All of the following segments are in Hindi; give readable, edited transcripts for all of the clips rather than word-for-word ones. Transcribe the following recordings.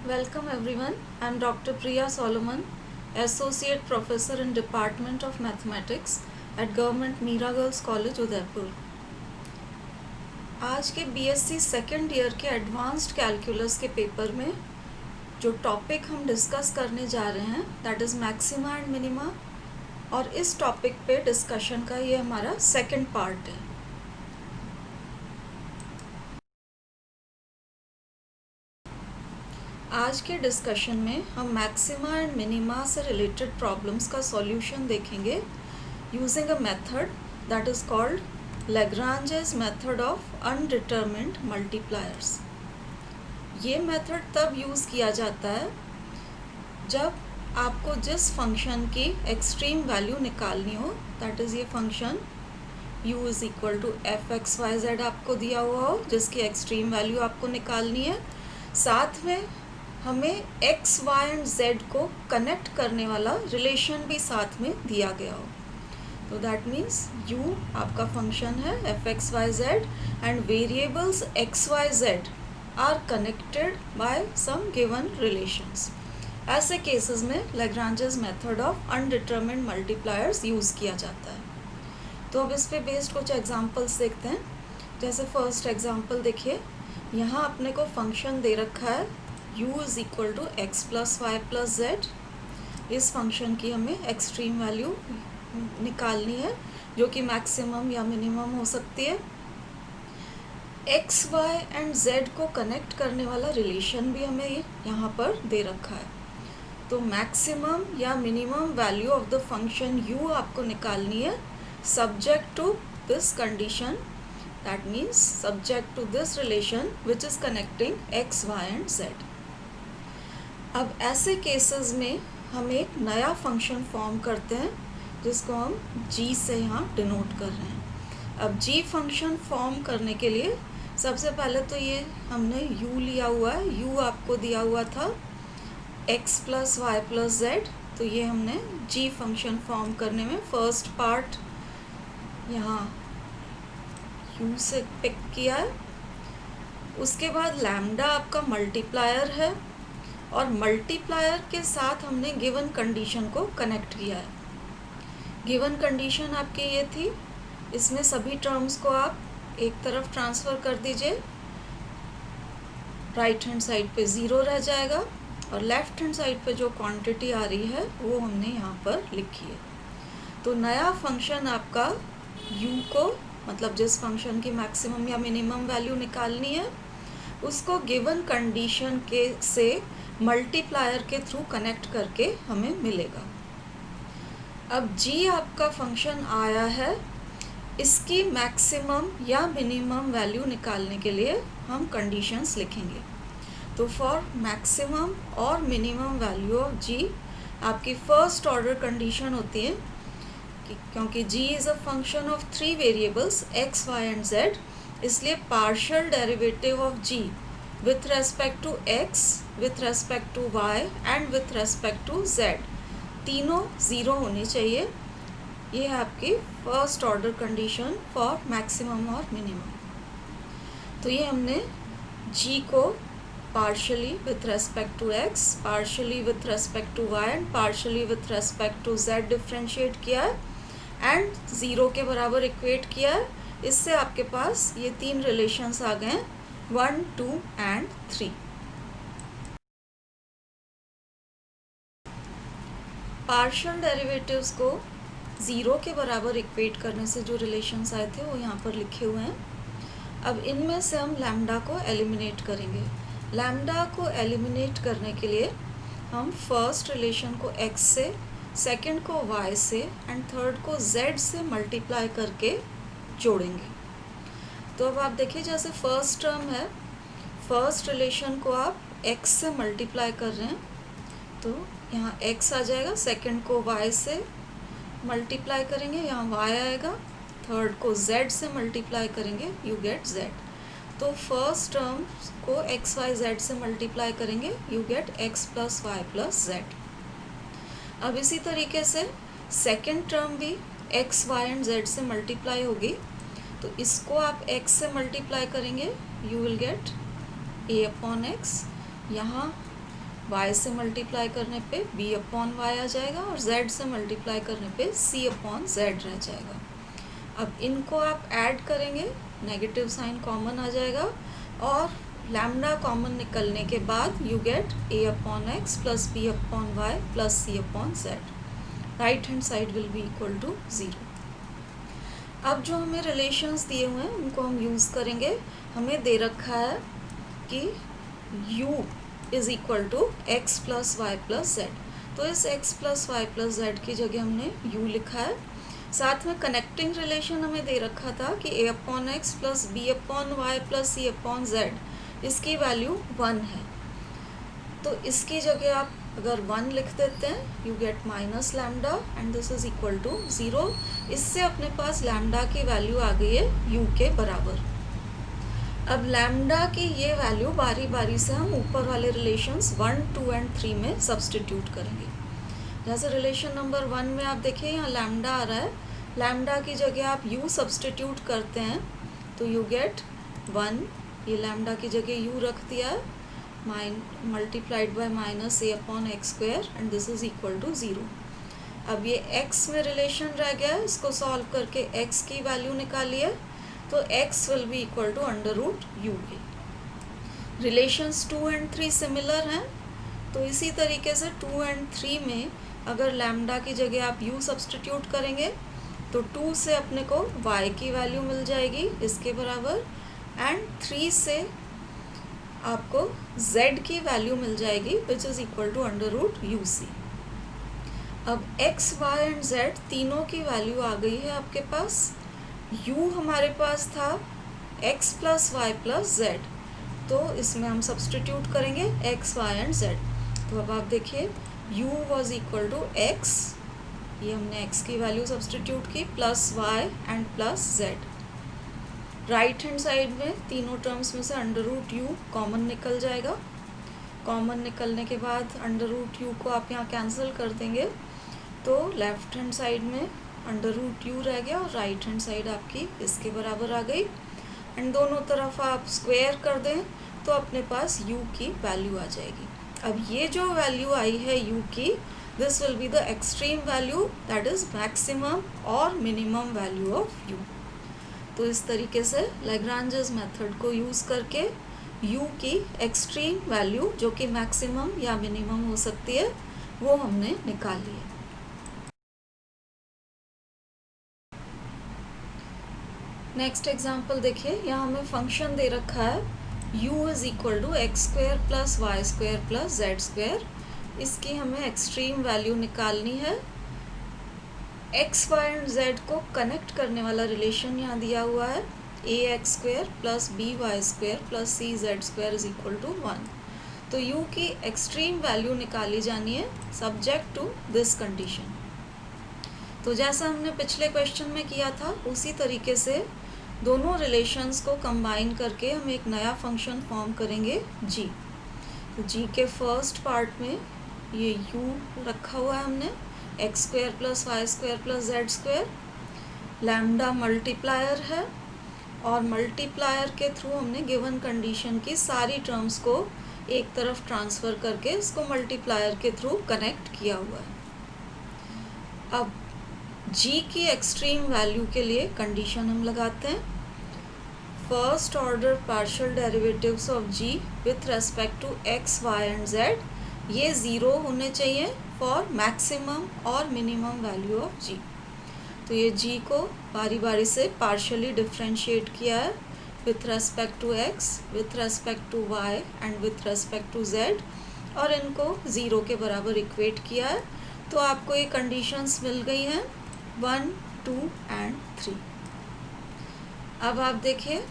Welcome everyone. I am Dr. Priya Solomon, Associate Professor in Department of Mathematics at Government Mira Girls College, Udaipur. आज के बीएससी सेकेंड ईयर के एडवांस्ड कैलकुलस के पेपर में जो टॉपिक हम डिस्कस करने जा रहे हैं that is maxima and minima, और इस टॉपिक पे डिस्कशन का ये हमारा सेकेंड पार्ट है। आज के डिस्कशन में हम मैक्सिमा एंड मिनिमा से रिलेटेड प्रॉब्लम्स का सॉल्यूशन देखेंगे using a method that is called Lagrange's method of undetermined multipliers. ये मेथड तब यूज़ किया जाता है जब आपको जिस फंक्शन की एक्सट्रीम वैल्यू निकालनी हो, दैट इज़ ये function u is equal to F X Y Z आपको दिया हुआ हो, जिसकी एक्सट्रीम वैल्यू आपको निकालनी है, साथ में हमें x, y एंड z को कनेक्ट करने वाला रिलेशन भी साथ में दिया गया हो। तो दैट मीन्स u आपका फंक्शन है F X Y Z and variables x, y, z are connected by some given relations. ऐसे केसेस में Lagrange's method of undetermined multipliers use किया जाता है। तो अब इस पे बेस्ड कुछ एग्जांपल्स देखते हैं। जैसे फर्स्ट एग्जांपल देखिए, यहाँ अपने को फंक्शन दे रखा है u is equal to x plus Y plus Z. इस फंक्शन की हमें एक्सट्रीम वैल्यू निकालनी है जो कि मैक्सिमम या मिनिमम हो सकती है। x, y एंड z को कनेक्ट करने वाला रिलेशन भी हमें यहाँ पर दे रखा है। तो मैक्सिमम या minimum value of the function u आपको निकालनी है subject to this condition, that means subject to this relation which is connecting x, y and z। अब ऐसे केसेस में हम एक नया फंक्शन फॉर्म करते हैं जिसको हम g से यहाँ डिनोट कर रहे हैं। अब g फंक्शन फॉर्म करने के लिए सबसे पहले तो ये हमने u लिया हुआ है, u आपको दिया हुआ था x plus Y plus Z. तो ये हमने g फंक्शन फॉर्म करने में फर्स्ट पार्ट यहाँ u से पिक किया है। उसके बाद लैम्डा आपका मल्टीप्लायर है और मल्टीप्लायर के साथ हमने गिवन कंडीशन को कनेक्ट किया है। गिवन कंडीशन आपकी ये थी, इसमें सभी टर्म्स को आप एक तरफ ट्रांसफ़र कर दीजिए, राइट हैंड साइड पे ज़ीरो रह जाएगा और लेफ्ट हैंड साइड पे जो क्वांटिटी आ रही है वो हमने यहाँ पर लिखी है। तो नया फंक्शन आपका u को, मतलब जिस फंक्शन की मैक्सिमम या मिनिमम वैल्यू निकालनी है, उसको गिवन कंडीशन के से मल्टीप्लायर के थ्रू कनेक्ट करके हमें मिलेगा। अब g आपका फंक्शन आया है, इसकी मैक्सिमम या मिनिमम वैल्यू निकालने के लिए हम कंडीशंस लिखेंगे। तो फॉर मैक्सिमम और मिनिमम वैल्यू ऑफ g आपकी फर्स्ट ऑर्डर कंडीशन होती है क्योंकि g is a function of three variables x, y and z, इसलिए partial derivative of g with respect to x, with respect to y and with respect to z तीनों ज़ीरो होनी चाहिए। ये है आपकी first order condition for maximum और मिनिमम। तो ये हमने g को partially with respect to x, partially with respect to y and partially with respect to z differentiate किया है एंड ज़ीरो के बराबर इक्वेट किया है। इससे आपके पास ये तीन रिलेशंस आ गए हैं 1, 2 एंड 3। पार्शियल डेरिवेटिव्स को ज़ीरो के बराबर इक्वेट करने से जो रिलेशंस आए थे वो यहाँ पर लिखे हुए हैं। अब इनमें से हम लैम्डा को एलिमिनेट करेंगे। लैम्डा को एलिमिनेट करने के लिए हम फर्स्ट रिलेशन को x से, सेकंड को y से एंड थर्ड को z से मल्टीप्लाई करके जोड़ेंगे। तो अब आप देखिए, जैसे फर्स्ट टर्म है, फर्स्ट रिलेशन को आप x से मल्टीप्लाई कर रहे हैं तो यहाँ x आ जाएगा, सेकंड को y से मल्टीप्लाई करेंगे यहाँ y आएगा, थर्ड को z से मल्टीप्लाई करेंगे यू गेट z। तो फर्स्ट टर्म को x, y, z से मल्टीप्लाई करेंगे you get x plus Y plus z। अब इसी तरीके से सेकंड टर्म भी x, y एंड z से मल्टीप्लाई होगी, तो इसको आप x से मल्टीप्लाई करेंगे you will get a upon x। यहाँ y से मल्टीप्लाई करने पे b अपॉन y आ जाएगा और z से मल्टीप्लाई करने पे c अपॉन z रह जाएगा। अब इनको आप ऐड करेंगे, नेगेटिव साइन कॉमन आ जाएगा और लैम्डा कॉमन निकलने के बाद you get a upon x plus b upon y plus c upon z। Right hand side will be equal to 0। अब जो हमें रिलेशंस दिए हुए हैं उनको हम यूज़ करेंगे। हमें दे रखा है कि u is equal to x plus Y plus Z, तो इस x plus Y plus z की जगह हमने u लिखा है। साथ में कनेक्टिंग रिलेशन हमें दे रखा था कि a upon x plus b upon y plus c upon z, इसकी वैल्यू 1 है। तो इसकी जगह आप अगर 1 लिख देते हैं you get minus lambda and this is equal to 0। इससे अपने पास लैम्डा की वैल्यू आ गई है u के बराबर। अब लैम्डा की ये वैल्यू बारी बारी से हम ऊपर वाले रिलेशंस 1, 2 एंड 3 में सब्सटीट्यूट करेंगे। जैसे रिलेशन नंबर 1 में आप देखिए यहाँ लैम्डा आ रहा है, लैम्डा की जगह आप u सब्सटीट्यूट करते हैं तो यू गेट 1, ये लैम्डा की जगह u रख दिया है, multiplied by minus a upon x square and this is equal to 0। अब ये x में रिलेशन रह गया है, इसको सॉल्व करके x की वैल्यू निकालिए तो x will be equal to under root u. Relations 2 and 3 similar हैं, तो इसी तरीके से 2 एंड 3 में अगर लैम्डा की जगह आप u सब्सटीट्यूट करेंगे तो 2 से अपने को y की वैल्यू मिल जाएगी इसके बराबर एंड 3 से आपको z की वैल्यू मिल जाएगी which is equal to under root U C. अब x, y एंड z तीनों की वैल्यू आ गई है आपके पास। u हमारे पास था x plus Y plus z, तो इसमें हम सब्सटीट्यूट करेंगे x, y एंड z। तो अब आप देखिए u was equal to x, ये हमने x की वैल्यू सब्सटीट्यूट की, plus y and plus z। Right hand side में तीनों टर्म्स में से अंडर रूट यू कॉमन निकल जाएगा। कॉमन निकलने के बाद अंडर रूट यू को आप यहाँ कैंसिल कर देंगे तो लेफ्ट हैंड साइड में अंडर रूट यू रह गया और राइट हैंड साइड आपकी इसके बराबर आ गई एंड दोनों तरफ आप स्क्वायर कर दें तो अपने पास u की वैल्यू आ जाएगी। अब ये जो वैल्यू आई है u की, this will be the extreme value that is maximum और मिनिमम वैल्यू ऑफ u। तो इस तरीके से लैग्रांजेस मेथड को यूज़ करके u की एक्सट्रीम वैल्यू जो कि मैक्सिमम या मिनिमम हो सकती है वो हमने निकाल ली है। नेक्स्ट एग्जाम्पल देखिए, यहाँ हमें फंक्शन दे रखा है u is equal to x square plus Y square plus z square. इसकी हमें एक्सट्रीम वैल्यू निकालनी है। x, y एंड z को कनेक्ट करने वाला रिलेशन यहाँ दिया हुआ है a x square plus B y square plus c z square is equal to 1। तो u की एक्सट्रीम वैल्यू निकाली जानी है सब्जेक्ट टू दिस कंडीशन। तो जैसा हमने पिछले क्वेश्चन में किया था उसी तरीके से दोनों रिलेशंस को कंबाइन करके हम एक नया फंक्शन फॉर्म करेंगे g। तो g के फर्स्ट पार्ट में ये u रखा हुआ है हमने, x square plus Y square plus z square. Lambda multiplier है और मल्टीप्लायर के थ्रू हमने गिवन कंडीशन की सारी टर्म्स को एक तरफ ट्रांसफ़र करके इसको मल्टीप्लायर के थ्रू कनेक्ट किया हुआ है। अब g की एक्सट्रीम वैल्यू के लिए कंडीशन हम लगाते हैं, first order partial derivatives of g with respect to x, y and z ये 0 होने चाहिए फॉर मैक्सिमम और मिनिमम वैल्यू ऑफ g। तो ये g को बारी बारी से पार्शियली डिफ्रेंशिएट किया है with respect to x, with respect to y and with respect to z और इनको 0 के बराबर इक्वेट किया है। तो आपको ये कंडीशंस मिल गई हैं 1, 2 एंड 3। अब आप देखिए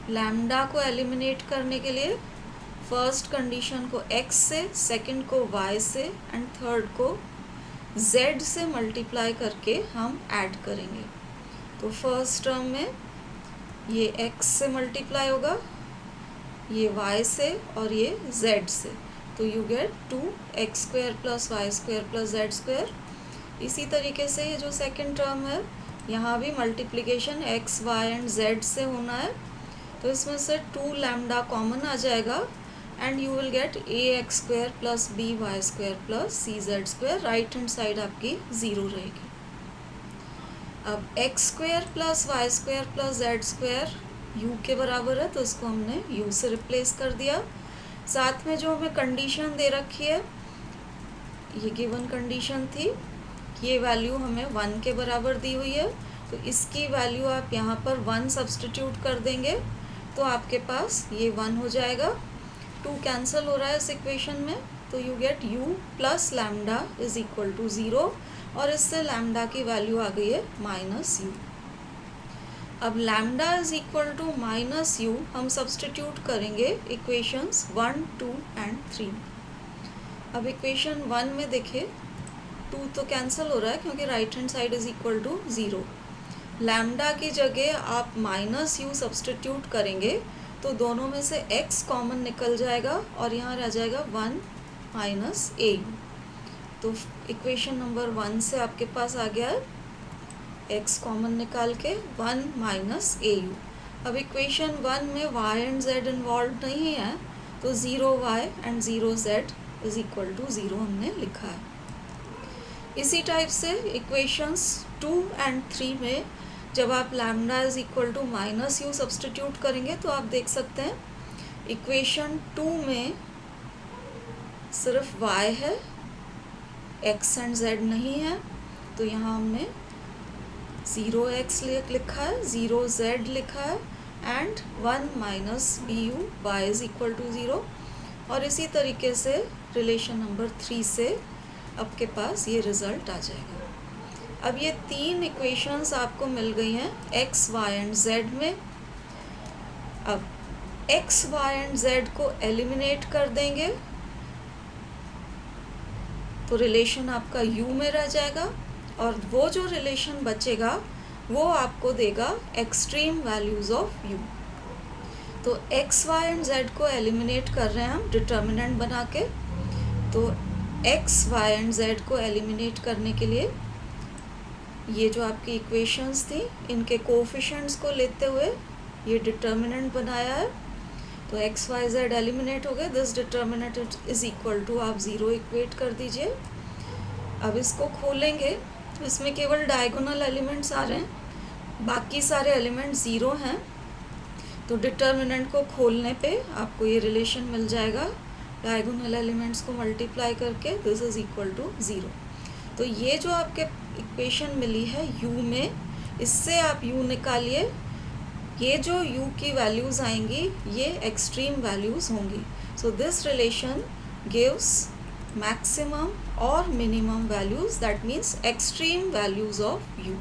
लैम्डा को एलिमिनेट करने के लिए फर्स्ट कंडीशन को x से, सेकंड को y से एंड थर्ड को z से मल्टीप्लाई करके हम ऐड करेंगे। तो फर्स्ट टर्म में ये x से मल्टीप्लाई होगा, ये y से और ये z से, तो you get 2x square plus Y square plus z square. इसी तरीके से ये जो सेकंड टर्म है यहाँ भी multiplication x, y and z से होना है, तो इसमें से 2 लैम्डा कॉमन आ जाएगा and you will gate ax² plus by² plus cz²। Right hand side आपकी 0 रहेगी। अब x² plus y² plus z² u के बराबर है, तो इसको हमने u से रिप्लेस कर दिया। साथ में जो हमें कंडीशन दे रखी है, ये गिवन कंडीशन थी, ये वैल्यू हमें 1 के बराबर दी हुई है, तो इसकी वैल्यू आप यहाँ पर 1 सब्सटीट्यूट कर देंगे तो आपके पास ये 1 हो जाएगा। 2 कैंसिल हो रहा है इस इक्वेशन में, तो you get u plus lambda is equal to 0 और इससे लैम्डा की वैल्यू आ गई है -u। अब lambda is equal to -u हम सब्सटीट्यूट करेंगे इक्वेशंस 1, 2 एंड 3। अब इक्वेशन 1 में देखिए 2 तो कैंसिल हो रहा है क्योंकि right hand side is equal to 0। Lambda की जगह आप -u सब्सटीट्यूट करेंगे तो दोनों में से x कॉमन निकल जाएगा और यहाँ रह जाएगा 1 - au। तो इक्वेशन नंबर 1 से आपके पास आ गया है x कॉमन निकाल के 1 - au। अब इक्वेशन 1 में y एंड z इन्वॉल्व नहीं है, तो 0y and 0z is equal to 0 हमने लिखा है। इसी टाइप से इक्वेशंस 2 एंड 3 में जब आप lambda is equal to -u substitute करेंगे तो आप देख सकते हैं इक्वेशन 2 में सिर्फ y है, x एंड z नहीं है, तो यहाँ हमने 0x लिखा है, 0z लिखा है and 1 - bu y is equal to 0। और इसी तरीके से रिलेशन नंबर 3 से आपके पास ये रिज़ल्ट आ जाएगा। अब ये 3 इक्वेशंस आपको मिल गई हैं x, y एंड z में। अब x, y एंड z को एलिमिनेट कर देंगे तो रिलेशन आपका u में रह जाएगा और वो जो रिलेशन बचेगा वो आपको देगा एक्सट्रीम वैल्यूज़ ऑफ u। तो x, y एंड z को एलिमिनेट कर रहे हैं हम डिटर्मिनेंट बना के। तो x, y एंड z को एलिमिनेट करने के लिए ये जो आपकी इक्वेशंस थी इनके कोफिशिएंट्स को लेते हुए ये डिटर्मिनेंट बनाया है। तो x, y, z एलिमिनेट हो गए, this determinant is equal to आप 0 इक्वेट कर दीजिए। अब इसको खोलेंगे, इसमें केवल डायगोनल एलिमेंट्स आ रहे हैं, बाकी सारे एलिमेंट 0 हैं। तो डिटर्मिनेंट को खोलने पे आपको ये रिलेशन मिल जाएगा डायगोनल एलिमेंट्स को मल्टीप्लाई करके, दिस इज इक्वल टू 0। तो ये जो आपके इक्वेशन मिली है u में, इससे आप u निकालिए। ये जो u की वैल्यूज़ आएंगी ये एक्सट्रीम वैल्यूज़ होंगी। So this relation gives maximum और minimum values, that means extreme values of u।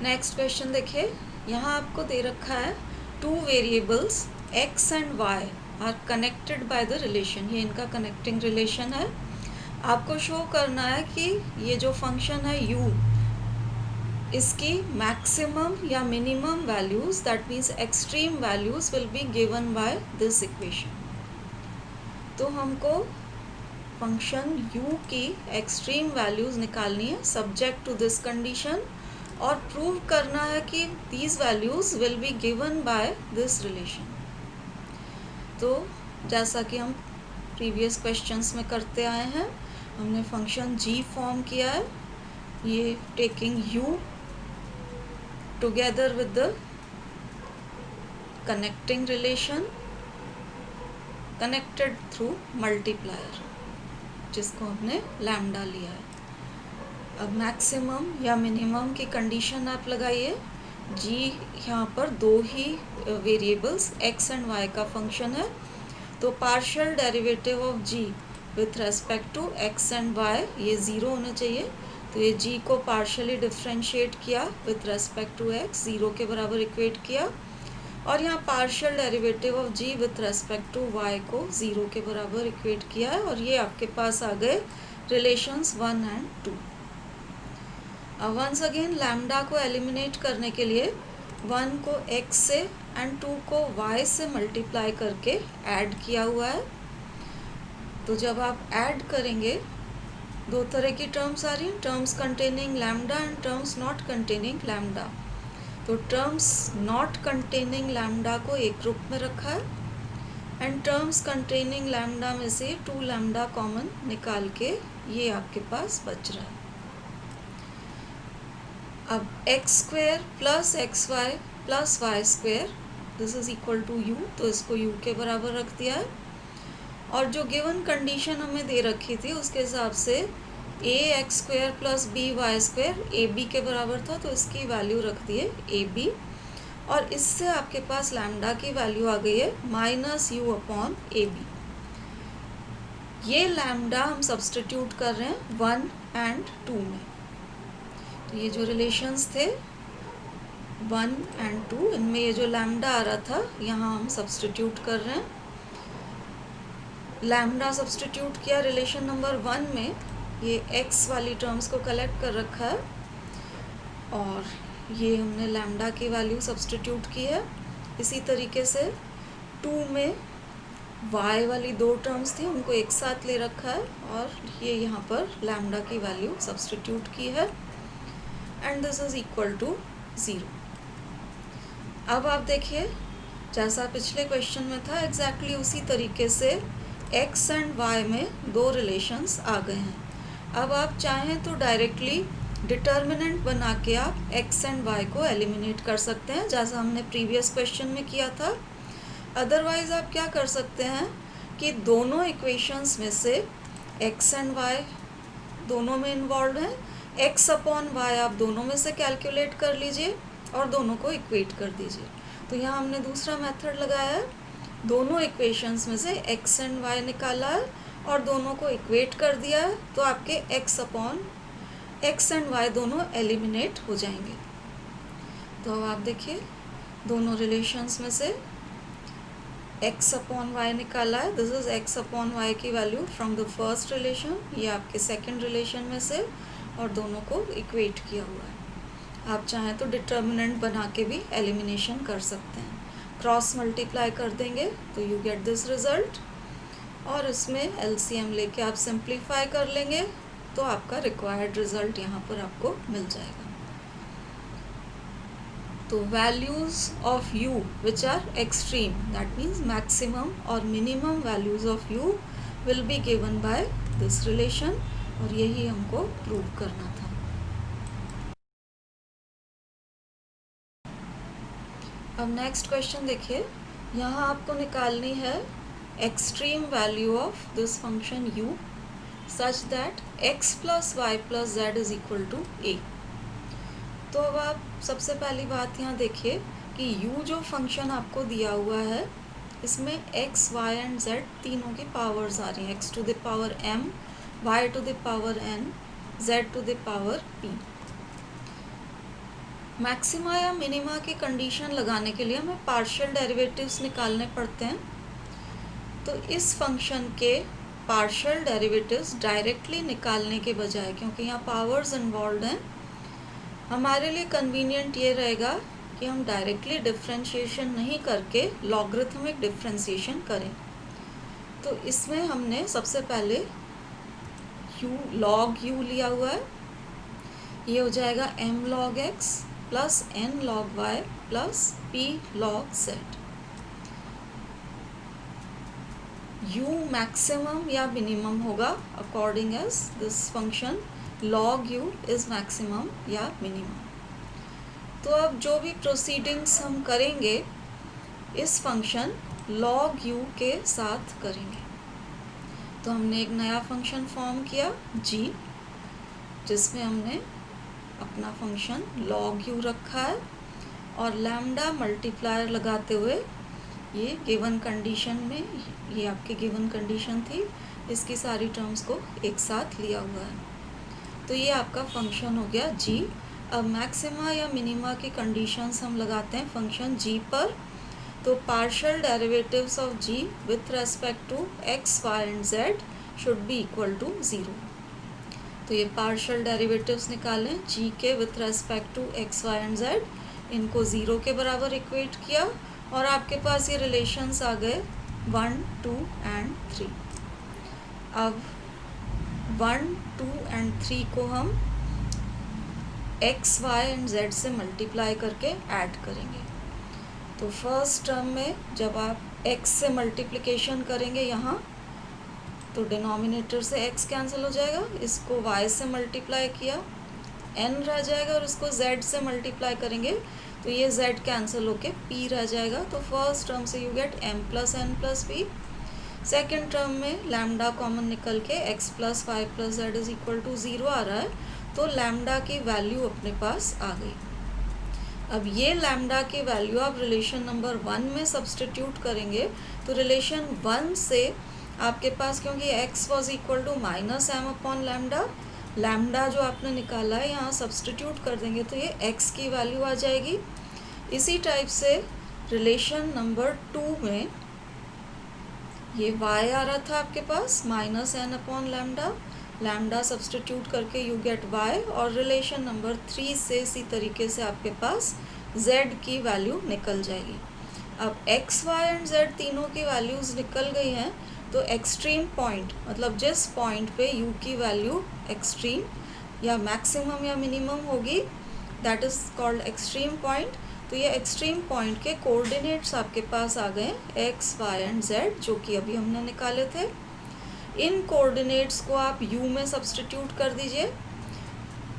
Next question देखिए, यहाँ आपको दे रखा है 2 variables x and y are connected by the relation. ये इनका कनेक्टिंग रिलेशन है। आपको शो करना है कि ये जो फंक्शन है u, इसकी मैक्सिमम या minimum values, that means extreme values will be given by this equation. तो हमको फंक्शन u की एक्सट्रीम वैल्यूज़ निकालनी है सब्जेक्ट टू दिस कंडीशन और प्रूव करना है कि these values will be given by this relation. तो जैसा कि हम प्रीवियस क्वेश्चंस में करते आए हैं, हमने फंक्शन g फॉर्म किया है, ये taking u together with the connecting relation connected through multiplier, जिसको हमने लैम्डा लिया है। अब मैक्सिमम या मिनिमम की कंडीशन आप लगाइए। g यहाँ पर 2 ही वेरिएबल्स x एंड y का फंक्शन है, तो partial derivative of g with respect to x and y ये 0 होना चाहिए। तो ये g को पार्शियली डिफ्रेंशिएट किया विथ रेस्पेक्ट टू x, 0 के बराबर इक्वेट किया, और यहाँ partial derivative of g with respect to y को 0 के बराबर इक्वेट किया है, और ये आपके पास आ गए रिलेशंस 1 एंड 2। अब वंस अगेन लैम्डा को एलिमिनेट करने के लिए 1 को x से एंड 2 को y से मल्टीप्लाई करके ऐड किया हुआ है। तो जब आप ऐड करेंगे दो तरह की टर्म्स आ रही हैं, terms containing lambda and terms not containing lambda. तो टर्म्स नॉट कंटेनिंग लैम्डा को एक ग्रुप में रखा है एंड टर्म्स कंटेनिंग लैम्डा में से 2 लैम्डा कॉमन निकाल के ये आपके पास बच रहा है। अब x square plus x y plus y square this is equal to u, तो इसको यू के बराबर रख दिया है। और जो गिवन कंडीशन हमें दे रखी थी उसके हिसाब से A X square plus B Y square A B के बराबर था, तो इसकी वैल्यू रख दी है ए बी। और इससे आपके पास लैम्डा की वैल्यू आ गई है minus u upon a b. ये लैम्डा हम सब्सटीट्यूट कर रहे हैं 1 एंड 2 में। तो ये जो रिलेशंस थे 1 एंड 2, इनमें ये जो लैम्डा आ रहा था यहाँ हम सब्सटीट्यूट कर रहे हैं। लैम्डा सब्सटीट्यूट किया रिलेशन नंबर 1 में, ये x वाली टर्म्स को कलेक्ट कर रखा है और ये हमने लैम्डा की वैल्यू सब्सटीट्यूट की है। इसी तरीके से 2 में y वाली 2 टर्म्स थी उनको एक साथ ले रखा है और ये यहाँ पर लैम्डा की वैल्यू सब्सटीट्यूट की है and this is equal to 0। अब आप देखिए जैसा पिछले क्वेश्चन में था एग्जैक्टली उसी तरीके से x एंड y में 2 रिलेशंस आ गए हैं। अब आप चाहें तो डायरेक्टली डिटर्मिनेंट बना के आप x एंड y को एलिमिनेट कर सकते हैं जैसा हमने प्रीवियस क्वेश्चन में किया था। अदरवाइज आप क्या कर सकते हैं कि दोनों इक्वेशंस में से x एंड y दोनों में इन्वॉल्व हैं, x अपॉन y आप दोनों में से कैलकुलेट कर लीजिए और दोनों को इक्वेट कर दीजिए। तो यहाँ हमने दूसरा मेथड लगाया है, दोनों इक्वेशंस में से x एंड y निकाला है और दोनों को इक्वेट कर दिया है, तो आपके x upon x and y दोनों एलिमिनेट हो जाएंगे। तो अब आप देखिए दोनों रिलेशंस में से x अपॉन y निकाला है, this is x upon y की value from the first relation, ये आपके सेकंड रिलेशन में से, और दोनों को इक्वेट किया हुआ है। आप चाहें तो डिटर्मिनेंट बना के भी एलिमिनेशन कर सकते हैं, क्रॉस मल्टीप्लाई कर देंगे तो यू गेट दिस रिजल्ट और इसमें एलसीएम लेके आप सिंप्लीफाई कर लेंगे तो आपका रिक्वायर्ड रिजल्ट यहाँ पर आपको मिल जाएगा। तो values of u which are extreme, that means maximum और minimum values of u will be given by this relation, और यही हमको प्रूव करना था। अब नेक्स्ट क्वेश्चन देखिए, यहाँ आपको निकालनी है extreme value of this function u such that x plus Y plus z is equal to a। तो अब आप सबसे पहली बात यहाँ देखिए कि u जो फंक्शन आपको दिया हुआ है इसमें x, y एंड z तीनों की पावर्स आ रही हैं, x to the power m, y to the power n, z to the power p। Maxima या मिनिमा की कंडीशन लगाने के लिए हमें पार्शियल डेरिवेटिव्स निकालने पड़ते हैं। तो इस फंक्शन के पार्शियल डेरिवेटिव्स डायरेक्टली निकालने के बजाय, क्योंकि यहाँ पावर्स इन्वॉल्व हैं, हमारे लिए कन्वीनियंट ये रहेगा कि हम डायरेक्टली डिफ्रेंशिएशन नहीं करके लॉगरिथमिक डिफ्रेंशिएशन करें। तो इसमें हमने सबसे पहले log u लिया हुआ है, ये हो जाएगा m log x plus n log y plus p log z। u maximum या मिनिमम होगा according as this function log u is maximum या मिनिमम। तो अब जो भी प्रोसीडिंग्स हम करेंगे इस फंक्शन log u के साथ करेंगे। तो हमने एक नया फंक्शन फॉर्म किया g, जिसमें हमने अपना फंक्शन log u रखा है और लैम्डा मल्टीप्लायर लगाते हुए ये गिवन कंडीशन में, ये आपकी गिवन कंडीशन थी, इसकी सारी टर्म्स को एक साथ लिया हुआ है। तो ये आपका फंक्शन हो गया g। अब मैक्सिमा या मिनिमा की कंडीशंस हम लगाते हैं फंक्शन g पर। तो partial derivatives of g with respect to x, y and z should be equal to 0। तो ये पार्शियल डेरिवेटिव्स निकालें g के with respect to x, y and z, इनको 0 के बराबर इक्वेट किया और आपके पास ये रिलेशंस आ गए 1, 2 एंड 3। अब 1, 2 एंड 3 को हम x, y एंड z से मल्टीप्लाई करके ऐड करेंगे। तो फर्स्ट टर्म में जब आप x से मल्टीप्लिकेशन करेंगे यहाँ, तो डिनोमिनेटर से x कैंसिल हो जाएगा, इसको y से मल्टीप्लाई किया n रह जाएगा, और इसको z से मल्टीप्लाई करेंगे तो ये z कैंसिल होके p रह जाएगा। तो फर्स्ट टर्म से you get m plus n plus p। Second term में लैम्डा कॉमन निकल के x plus 5 plus z is equal to 0 आ रहा है, तो लैम्डा की वैल्यू अपने पास आ गई। अब ये लैम्डा की वैल्यू आप रिलेशन नंबर 1 में सब्सटीट्यूट करेंगे, तो रिलेशन 1 से आपके पास, क्योंकि x was equal to minus m upon lambda, lambda जो आपने निकाला है यहाँ सब्सटीट्यूट कर देंगे तो ये x की वैल्यू आ जाएगी। इसी टाइप से रिलेशन नंबर 2 में ये y आ रहा था आपके पास minus N upon lambda, lambda substitute करके यू गेट y, और रिलेशन नंबर 3 से इसी तरीके से आपके पास z की वैल्यू निकल जाएगी। अब x, y एंड z तीनों की वैल्यूज़ निकल गई हैं, तो एक्सट्रीम पॉइंट मतलब जिस पॉइंट पे u की वैल्यू एक्सट्रीम या मैक्सिमम या मिनिमम होगी, that is called extreme point. तो ये एक्सट्रीम पॉइंट के कोऑर्डिनेट्स आपके पास आ गए x, y एंड z, जो कि अभी हमने निकाले थे। इन कोऑर्डिनेट्स को आप u में सब्सटीट्यूट कर दीजिए,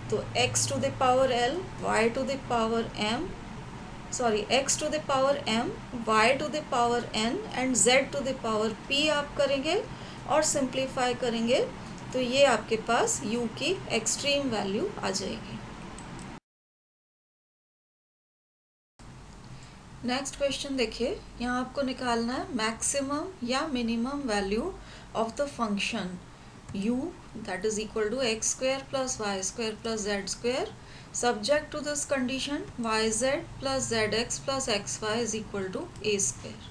तो x to the power l, y to the power m, x to the power m, y to the power n and z to the power p आप करेंगे और सिंप्लीफाई करेंगे, तो ये आपके पास u की एक्सट्रीम वैल्यू आ जाएगी। नेक्स्ट क्वेश्चन देखिए, यहाँ आपको निकालना है मैक्सिमम या minimum value of the function u that is equal to x square plus y square plus z square subject to this condition yz plus zx plus xy is equal to a square।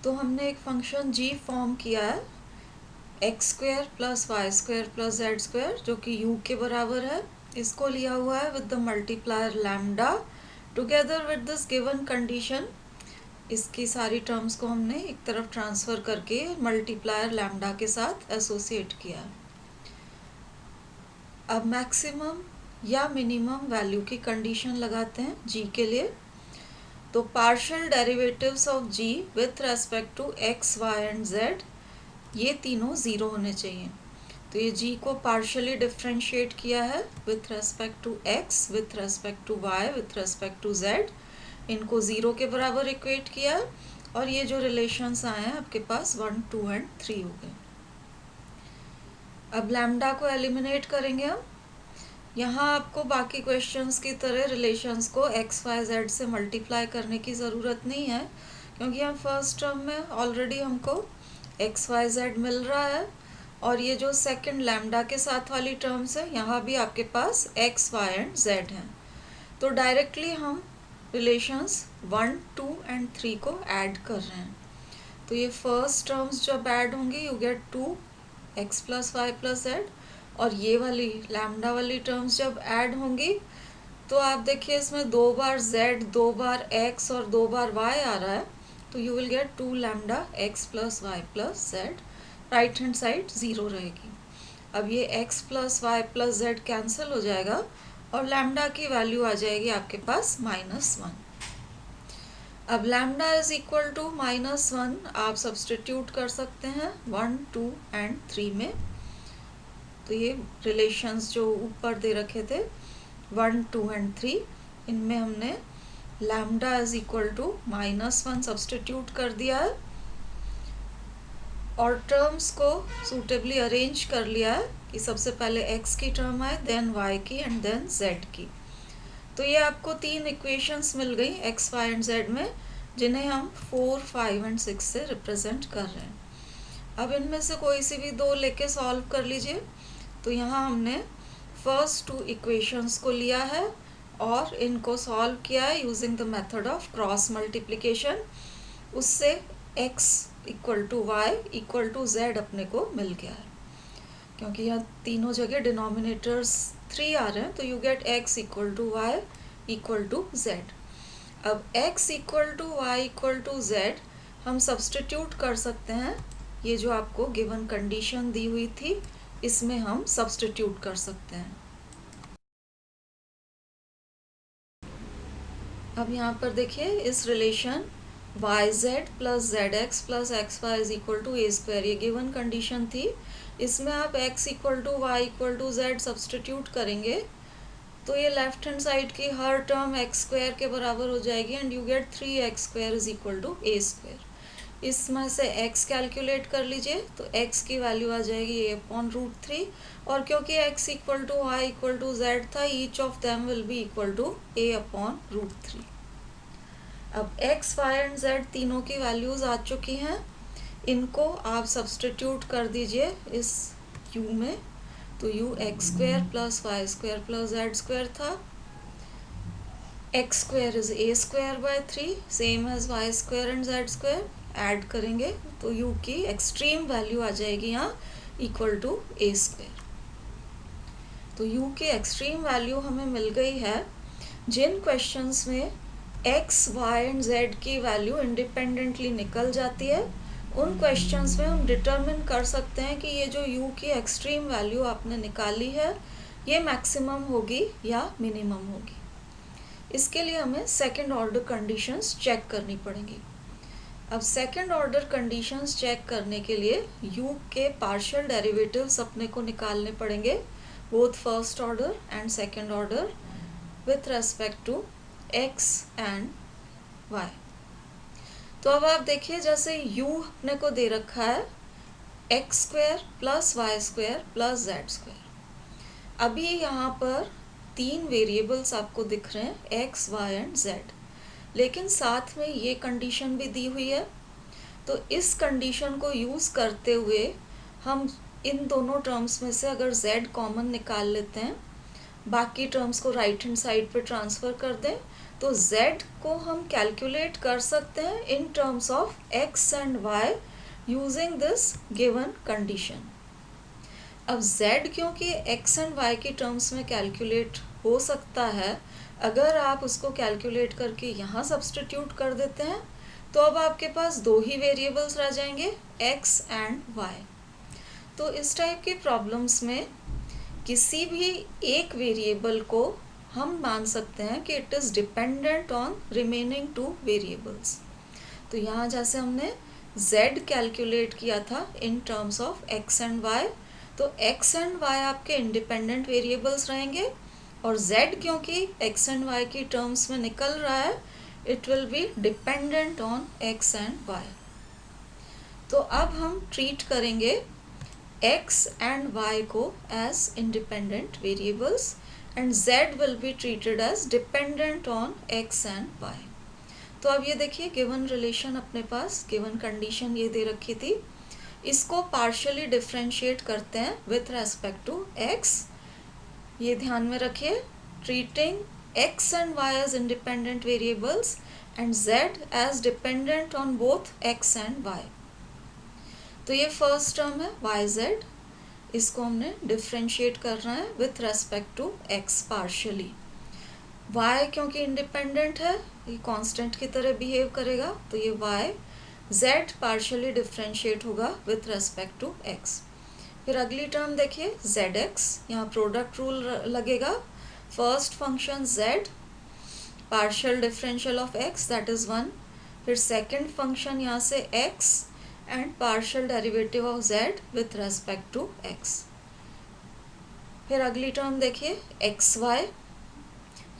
तो हमने एक फंक्शन g फॉर्म किया है x square plus y square plus z square जो कि u के बराबर है, इसको लिया हुआ है with the multiplier lambda together with this given condition। इसकी सारी टर्म्स को हमने एक तरफ ट्रांसफ़र करके मल्टीप्लायर लैम्डा के साथ एसोसिएट किया। अब मैक्सिमम या मिनिमम वैल्यू की कंडीशन लगाते हैं g के लिए, तो partial derivatives of g with respect to x, y and z ये तीनों ज़ीरो होने चाहिए। तो ये g को पार्शियली डिफ्रेंशिएट किया है with respect to x, with respect to y, with respect to z, इनको ज़ीरो के बराबर इक्वेट किया, और ये जो रिलेशंस आए हैं आपके पास 1, 2 एंड 3 हो गए। अब लैम्डा को एलिमिनेट करेंगे हम। यहाँ आपको बाकी क्वेश्चंस की तरह रिलेशंस को x, y, z से मल्टीप्लाई करने की ज़रूरत नहीं है, क्योंकि यहाँ फर्स्ट टर्म में ऑलरेडी हमको x, y, z मिल रहा है, और ये जो सेकंड लैम्डा के साथ वाली टर्म्स है यहाँ भी आपके पास x, y एंड z हैं। तो डायरेक्टली हम रिलेशंस 1, 2 एंड 3 को ऐड कर रहे हैं। तो ये फर्स्ट टर्म्स जब ऐड होंगी you get 2x plus Y plus z, और ये वाली लैम्डा वाली टर्म्स जब ऐड होंगी तो आप देखिए इसमें 2 बार z, 2 बार x और 2 बार y आ रहा है, तो you will get 2 lambda x plus Y plus z, right hand side 0 रहेगी। अब ये x plus Y plus z cancel हो जाएगा और लैम्डा की वैल्यू आ जाएगी आपके पास -1। अब लैम्डा इज इक्वल टू -1 आप सब्सटीट्यूट कर सकते हैं 1, 2 एंड 3 में। तो ये रिलेशंस जो ऊपर दे रखे थे 1, 2 एंड 3, इनमें हमने lambda is equal to -1 substitute कर दिया है और टर्म्स को सूटेबली अरेंज कर लिया है कि सबसे पहले x की टर्म आए, देन y की एंड देन z की। तो ये आपको 3 इक्वेशंस मिल गई x, y एंड z में, जिन्हें हम 4, 5 एंड 6 से रिप्रेजेंट कर रहे हैं। अब इनमें से कोई सी भी 2 लेके सॉल्व कर लीजिए। तो यहाँ हमने फर्स्ट 2 इक्वेशंस को लिया है और इनको सॉल्व किया है using the method of cross multiplication. उससे x equal to Y equal to z अपने को मिल गया है, क्योंकि यहाँ तीनों जगह डिनोमिनेटर्स 3 आ रहे हैं, तो you get x equal to Y equal to z। अब x equal to Y equal to z हम सब्सटीट्यूट कर सकते हैं ये जो आपको गिवन कंडीशन दी हुई थी इसमें हम सब्स्टिट्यूट कर सकते हैं। अब यहाँ पर देखिए इस relation yz plus z x plus x y is equal to a square, ये गिवन कंडीशन थी। इसमें आप x equal to Y equal to z substitute करेंगे तो ये लेफ्ट हैंड साइड की हर टर्म एक्स स्क्वायर के बराबर हो जाएगी and you get 3x square is equal to a square. इसमें से x कैलकुलेट कर लीजिए तो x की वैल्यू आ जाएगी a/√3 और क्योंकि x equal to Y equal to Z था each of them will be equal to a/√3। अब x, y एंड z तीनों की वैल्यूज आ चुकी हैं, इनको आप सब्स्टिट्यूट कर दीजिए इस u में, तो u x square plus Y square plus z square था, x square is a square by 3 same as y square and z square, add करेंगे तो u की एक्सट्रीम वैल्यू आ जाएगी यहाँ इक्वल टू a स्क्वायर। तो u की एक्सट्रीम वैल्यू हमें मिल गई है। जिन क्वेश्चंस में x, y एंड z की वैल्यू इंडिपेंडेंटली निकल जाती है उन क्वेश्चंस में हम डिटरमिन कर सकते हैं कि ये जो u की एक्सट्रीम वैल्यू आपने निकाली है ये मैक्सिमम होगी या मिनिमम होगी। इसके लिए हमें सेकंड ऑर्डर कंडीशंस चेक करनी पड़ेंगी। अब सेकंड ऑर्डर कंडीशंस चेक करने के लिए u के पार्शियल डेरिवेटिव्स अपने को निकालने पड़ेंगे, both first order and second order with respect to x and y। तो अब आप देखिए जैसे u अपने को दे रखा है x square plus Y square plus z square. अभी यहाँ पर तीन वेरिएबल्स आपको दिख रहे हैं x, y एंड z, लेकिन साथ में ये कंडीशन भी दी हुई है। तो इस कंडीशन को यूज़ करते हुए हम इन दोनों टर्म्स में से अगर z कॉमन निकाल लेते हैं, बाकी टर्म्स को राइट हैंड साइड पे ट्रांसफ़र कर दें तो z को हम कैलकुलेट कर सकते हैं इन terms of x and y using this given condition. अब z क्योंकि x एंड y की टर्म्स में कैलकुलेट हो सकता है, अगर आप उसको कैलकुलेट करके यहाँ सब्स्टिट्यूट कर देते हैं तो अब आपके पास दो ही वेरिएबल्स रह जाएंगे x एंड y। तो इस टाइप की प्रॉब्लम्स में किसी भी एक वेरिएबल को हम मान सकते हैं कि it is dependent on remaining two variables. तो यहाँ जैसे हमने z कैलकुलेट किया था in terms of x and y, तो x एंड y आपके इंडिपेंडेंट वेरिएबल्स रहेंगे और z क्योंकि x एंड y की टर्म्स में निकल रहा है it will be dependent on x and y। तो अब हम ट्रीट करेंगे x एंड y को as independent variables and z will be treated as dependent on x and y। तो अब ये देखिए गिवन रिलेशन अपने पास, गिवन कंडीशन ये दे रखी थी, इसको पार्शियली डिफ्रेंशिएट करते हैं विथ रेस्पेक्ट टू x। ये ध्यान में रखिए, treating x and y as independent variables and z as dependent on both x and y। तो ये फर्स्ट टर्म है yz, इसको हमने डिफ्रेंशिएट करना है with respect to x partially. y क्योंकि इंडिपेंडेंट है ये कांस्टेंट की तरह बिहेव करेगा तो ये y, z पार्शियली डिफ्रेंशिएट होगा विथ रेस्पेक्ट टू x। फिर अगली टर्म देखिए zx, यहाँ प्रोडक्ट रूल लगेगा, first function z partial differential of x that is 1, फिर सेकेंड फंक्शन यहाँ से x and partial derivative of z with respect to x। फिर अगली टर्म देखिए xy,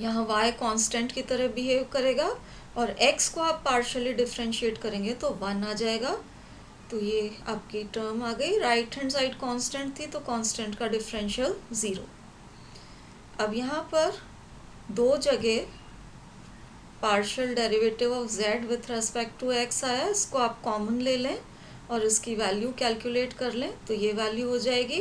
यहाँ y कांस्टेंट की तरह बिहेव करेगा और x को आप पार्शियली डिफ्रेंशिएट करेंगे तो 1 आ जाएगा। तो ये आपकी टर्म आ गई, राइट हैंड साइड कांस्टेंट थी तो कांस्टेंट का डिफरेंशियल 0। अब यहाँ पर दो जगह partial derivative of z with respect to x आया, इसको आप कॉमन ले लें और इसकी वैल्यू कैलकुलेट कर लें तो ये वैल्यू हो जाएगी।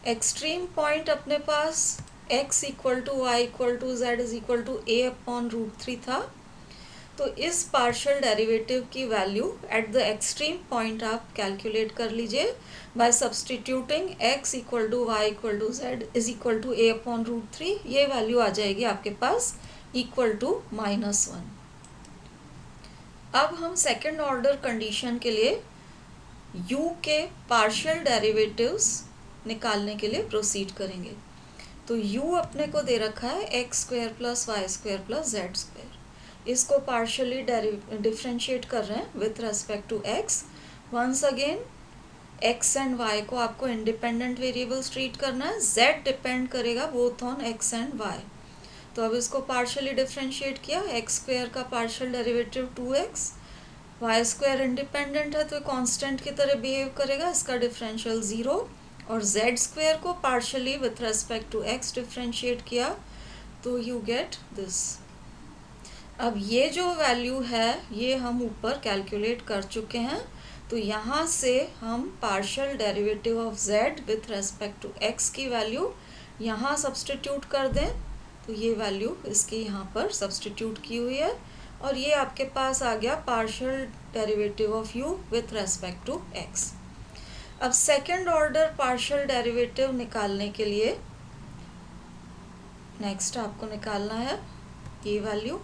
एक्सट्रीम पॉइंट अपने पास x equal to Y equal to z is equal to a/√3 था, तो इस पार्शियल डेरिवेटिव की value at the extreme point आप कैलकुलेट कर लीजिए by substituting x equal to Y equal to z is equal to a/√3। ये वैल्यू आ जाएगी आपके पास इक्वल टू -1। अब हम सेकेंड ऑर्डर कंडीशन के लिए u के पार्शियल डेरिवेटिव्स निकालने के लिए प्रोसीड करेंगे। तो u अपने को दे रखा है x square plus Y square plus z square. इसको पार्शियली डिफ्रेंशिएट कर रहे हैं with respect to x। Once again x and y को आपको इंडिपेंडेंट वेरिएबल्स ट्रीट करना है, z डिपेंड करेगा both on x and y। तो अब इसको पार्शियली डिफ्रेंशिएट किया, एक्स स्क्वायर का partial derivative 2x, y square independent है तो कांस्टेंट की तरह बिहेव करेगा, इसका डिफरेंशियल 0, और z स्क्वायर को partially with respect to x differentiate किया तो यू गेट दिस। अब ये जो वैल्यू है ये हम ऊपर कैलकुलेट कर चुके हैं, तो यहाँ से हम partial derivative of z with respect to x की वैल्यू यहाँ सब्सटीट्यूट कर दें, तो ये वैल्यू इसकी यहाँ पर सब्सटीट्यूट की हुई है, और ये आपके पास आ गया partial derivative of u with respect to x। अब सेकंड ऑर्डर पार्शियल डेरिवेटिव निकालने के लिए नेक्स्ट आपको निकालना है ये वैल्यू।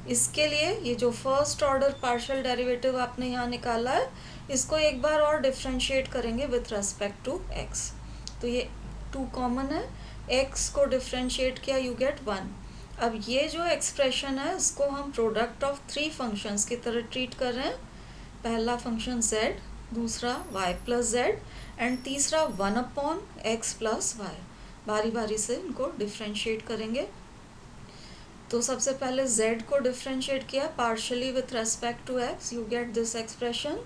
इसके लिए ये जो फर्स्ट ऑर्डर पार्शियल डेरिवेटिव आपने यहाँ निकाला है इसको एक बार और डिफ्रेंशिएट करेंगे विथ रेस्पेक्ट टू x। तो ये 2 कॉमन है, x को डिफ्रेंशिएट किया यू गेट 1। अब ये जो एक्सप्रेशन है इसको हम प्रोडक्ट ऑफ 3 फंक्शंस की तरह ट्रीट कर रहे हैं। पहला फंक्शन z, दूसरा y प्लस जेड, एंड तीसरा 1/x प्लस वाई। बारी बारी से इनको डिफ्रेंशिएट करेंगे। तो सबसे पहले z को डिफ्रेंशिएट किया partially with respect to x, you get this expression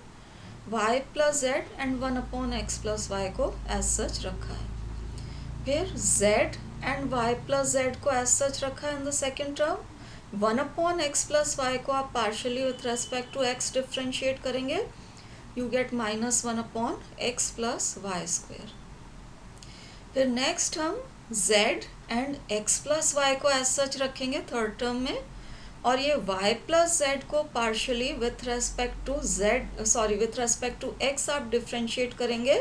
y plus Z and 1/x plus Y को एज सच रखा है। फिर z and y plus Z को एज सच रखा है in the second term. 1/x plus Y को आप partially with respect to x differentiate करेंगे, you get -1/x plus Y square. फिर नेक्स्ट हम z and x plus Y को एज सच रखेंगे थर्ड टर्म में, और ये y प्लस जेड को partially with respect to x आप डिफ्रेंशिएट करेंगे,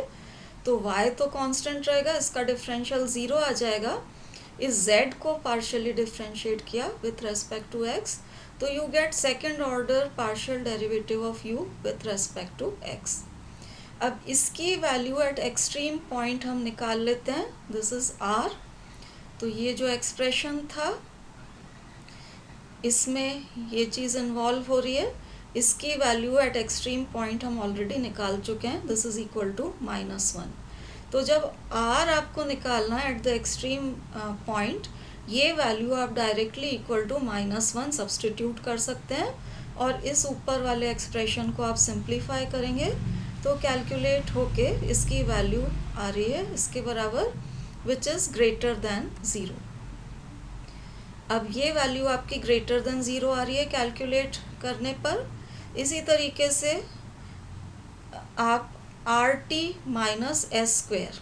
तो y तो कांस्टेंट रहेगा, इसका डिफरेंशियल 0 आ जाएगा। इस z को पार्शियली डिफ्रेंशिएट किया विथ रेस्पेक्ट टू x, तो you get second order partial derivative of u with respect to x। अब इसकी वैल्यू एट एक्सट्रीम पॉइंट हम निकाल लेते हैं, दिस इज r। तो ये जो एक्सप्रेशन था इसमें ये चीज़ इन्वॉल्व हो रही है, इसकी वैल्यू एट एक्सट्रीम पॉइंट हम ऑलरेडी निकाल चुके हैं, दिस इज इक्वल टू -1। तो जब r आपको निकालना है एट द एक्सट्रीम पॉइंट, ये वैल्यू आप डायरेक्टली इक्वल टू -1 सब्सटीट्यूट कर सकते हैं, और इस ऊपर वाले एक्सप्रेशन को आप सिंप्लीफाई करेंगे तो कैलकुलेट होके इसकी वैल्यू आ रही है इसके बराबर, विच इज़ ग्रेटर दैन 0। अब ये वैल्यू आपकी ग्रेटर देन 0 आ रही है कैलकुलेट करने पर। इसी तरीके से आप RT माइनस एस स्क्वायर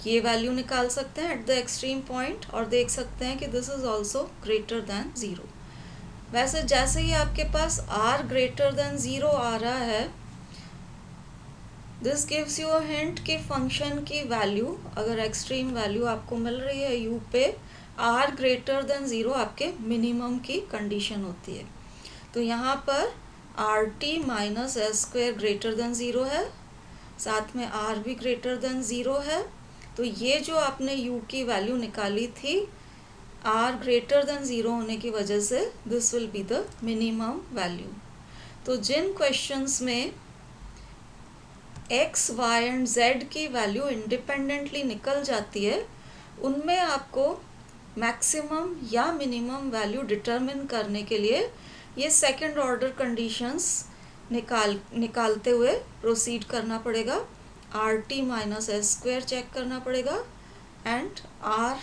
ये वैल्यू निकाल सकते हैं एट द एक्सट्रीम पॉइंट, और देख सकते हैं कि this is also greater than 0। वैसे जैसे ही आपके पास R ग्रेटर दैन 0 आ रहा है, this gives you a hint कि फंक्शन की वैल्यू, अगर एक्सट्रीम वैल्यू आपको मिल रही है u पे, r ग्रेटर देन 0 आपके मिनिमम की कंडीशन होती है। तो यहाँ पर RT minus s square greater than 0 है, साथ में r भी ग्रेटर देन 0 है। तो ये जो आपने u की वैल्यू निकाली थी r ग्रेटर देन 0 होने की वजह से, this will be the minimum value. तो जिन क्वेश्चंस में x, y एंड z की वैल्यू इंडिपेंडेंटली निकल जाती है, उनमें आपको मैक्सिमम या मिनिमम वैल्यू डिटरमिन करने के लिए ये सेकंड ऑर्डर कंडीशंस निकालते हुए प्रोसीड करना पड़ेगा। RT minus s square check करना पड़ेगा, एंड R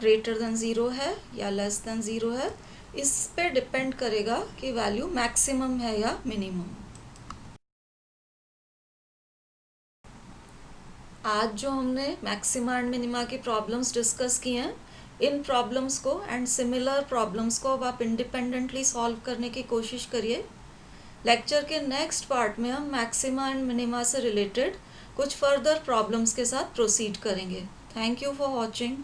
ग्रेटर देन 0 है या लेस देन 0 है, इस पे डिपेंड करेगा कि वैल्यू मैक्सिमम है या मिनिमम। आज जो हमने मैक्सिमा एंड मिनिमा की प्रॉब्लम्स डिस्कस की हैं, इन प्रॉब्लम्स को एंड सिमिलर प्रॉब्लम्स को अब आप इंडिपेंडेंटली सॉल्व करने की कोशिश करिए। लेक्चर के नेक्स्ट पार्ट में हम मैक्सिमा एंड मिनिमा से रिलेटेड कुछ फर्दर प्रॉब्लम्स के साथ प्रोसीड करेंगे। Thank you for watching.